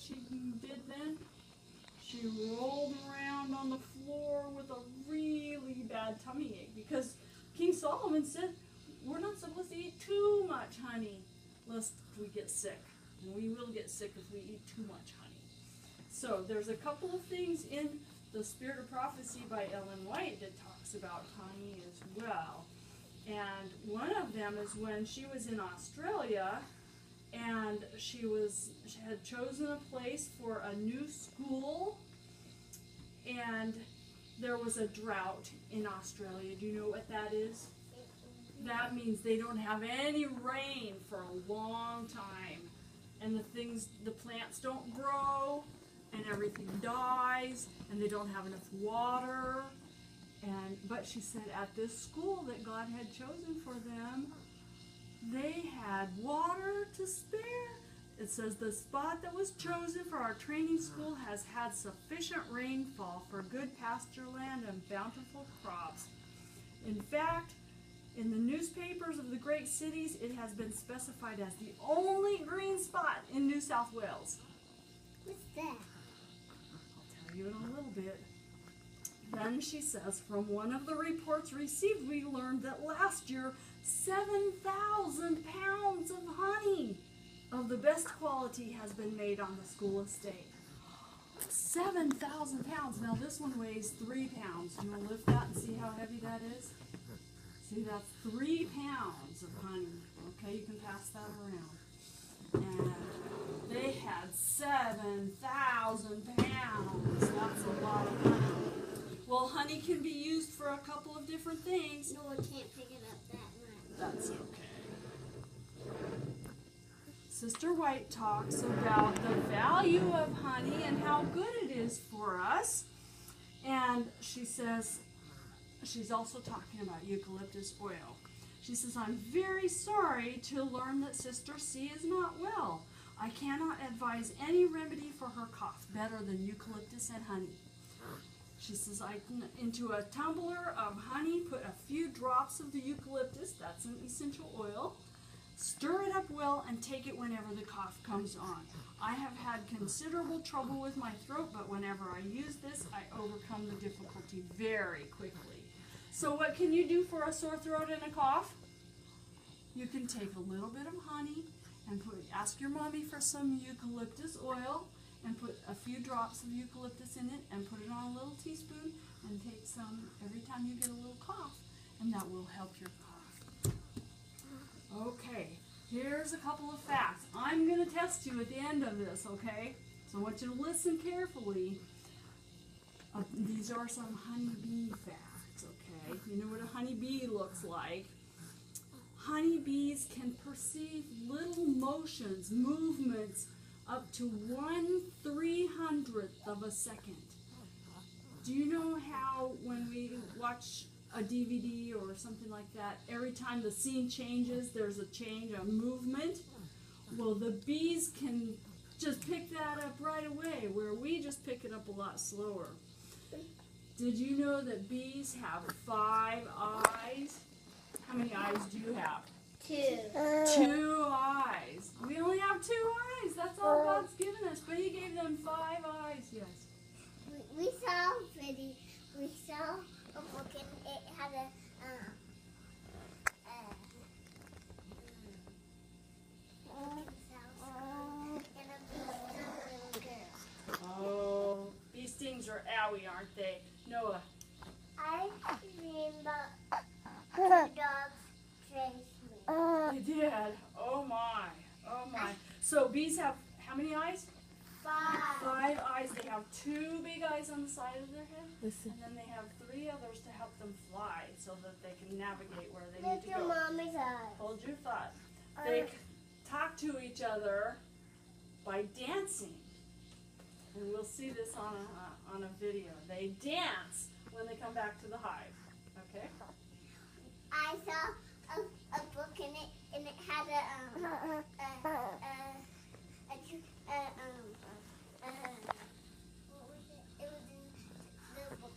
she did then? She rolled around on the floor with a really bad tummy ache because King Solomon said we're not supposed to eat too much honey lest we get sick. And we will get sick if we eat too much honey. So there's a couple of things in The Spirit of Prophecy by Ellen White that talks about honey as well. And one of them is when she was in Australia and she had chosen a place for a new school, and there was a drought in Australia. Do you know what that is? That means they don't have any rain for a long time, and the plants don't grow, and everything dies, and they don't have enough water. But she said at this school that God had chosen for them, they had water to spare. It says the spot that was chosen for our training school has had sufficient rainfall for good pasture land and bountiful crops. In fact, in the newspapers of the great cities, it has been specified as the only green spot in New South Wales. What's that? I'll tell you in a little bit. Then she says, from one of the reports received, we learned that last year 7,000 pounds of honey of the best quality has been made on the school estate. 7,000 pounds. Now this one weighs 3 pounds. You want to lift that and see how heavy that is? See, that's 3 pounds of honey. Okay, you can pass that around. And they had 7,000 pounds. That's a lot of honey. Well, honey can be used for a couple of different things. No, I can't pick it up that much. That's okay. Sister White talks about the value of honey and how good it is for us. And she says, she's also talking about eucalyptus oil. She says, I'm very sorry to learn that Sister C is not well. I cannot advise any remedy for her cough better than eucalyptus and honey. She says, into a tumbler of honey, put a few drops of the eucalyptus, that's an essential oil, stir it up well, and take it whenever the cough comes on. I have had considerable trouble with my throat, but whenever I use this, I overcome the difficulty very quickly. So what can you do for a sore throat and a cough? You can take a little bit of honey and ask your mommy for some eucalyptus oil, and put a few drops of eucalyptus in it and put it on a little teaspoon and take some every time you get a little cough, and that will help your cough. Okay, here's a couple of facts. I'm going to test you at the end of this, okay? So I want you to listen carefully. These are some honeybee facts, okay? You know what a honeybee looks like. Honeybees can perceive little motions, movements, up to 1/300th of a second. Do you know how when we watch a DVD or something like that, every time the scene changes, there's a change, a movement? Well, the bees can just pick that up right away, where we just pick it up a lot slower. Did you know that bees have 5 eyes? How many eyes do you have? 2. 2 eyes. We only have 2 eyes. That's all God's given us. But He gave them 5 eyes. Yes. We saw we saw a book and it had a Oh, these things are owie, aren't they? Noah. I remember 2 dogs chased me. They did. Oh my. Oh my. So bees have how many eyes? 5. 5 eyes. They have 2 big eyes on the side of their head. Listen. And then they have 3 others to help them fly so that they can navigate where they Look need to at go. Mommy's eyes. Hold your thought. They talk to each other by dancing. And we'll see this on a video. They dance when they come back to the hive. Okay? I saw a book in it and it had what was it? It was in the book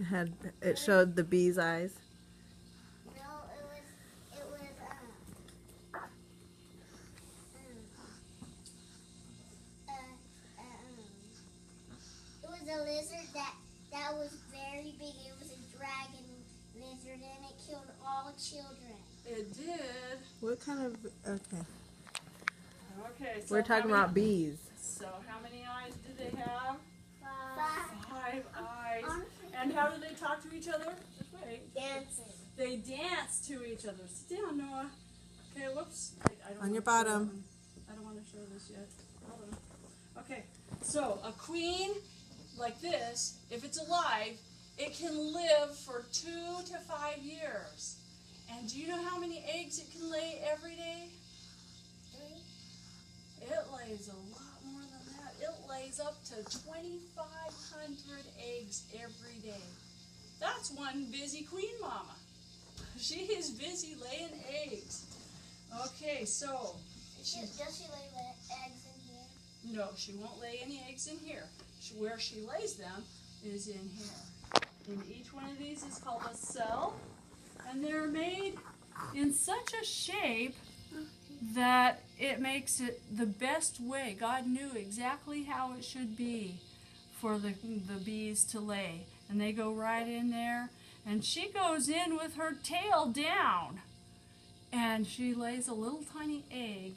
that It showed the bee's eyes. no, it was a lizard that was very big. It was a dragon lizard, and it killed all children. It did. What kind of, okay. Okay, so We're talking about bees. So how many eyes do they have? 5 eyes. Honestly, And how do they talk to each other? Just wait. dancing. They dance to each other. Sit down, Noah. Okay, whoops. I don't On your wanna show bottom. that one. I don't want to show this yet. Hold on. Okay, so a queen like this, if it's alive, it can live for 2 to 5 years. And do you know how many eggs it can lay every day? 3. It lays a lot more than that. It lays up to 2,500 eggs every day. That's one busy queen mama. She is busy laying eggs. Okay, so Does she lay eggs in here? no, she won't lay any eggs in here. Where she lays them is in here. And each one of these is called a cell. And they're made in such a shape that it makes it the best way. God knew exactly how it should be for the bees to lay. And they go right in there. And she goes in with her tail down. And she lays a little tiny egg.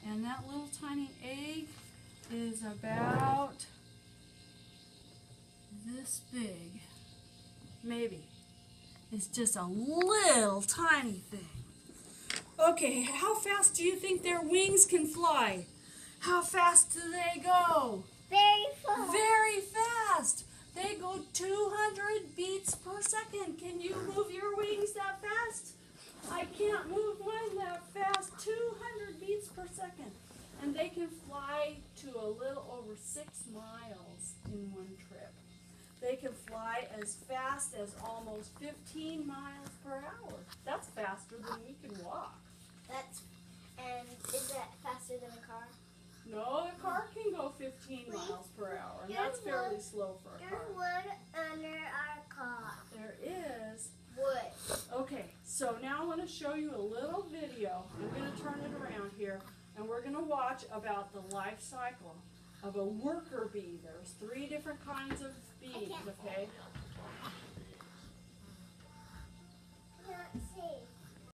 And that little tiny egg is about this big. Maybe. It's just a little tiny thing. Okay, how fast do you think their wings can fly? How fast do they go? Very fast. Very fast. They go 200 beats per second. Can you move your wings that fast? I can't move mine that fast. 200 beats per second. And they can fly to a little over 6 miles in one trip. They can fly as fast as almost 15 miles per hour. That's faster than we can walk. And is that faster than a car? No, a car can go 15 miles per hour, and that's fairly slow for a There's car. wood under our car. There is. Wood. Okay, so now I want to show you a little video. I'm going to turn it around here, and we're going to watch about the life cycle of a worker bee. There's 3 different kinds of bees, okay? Can't see.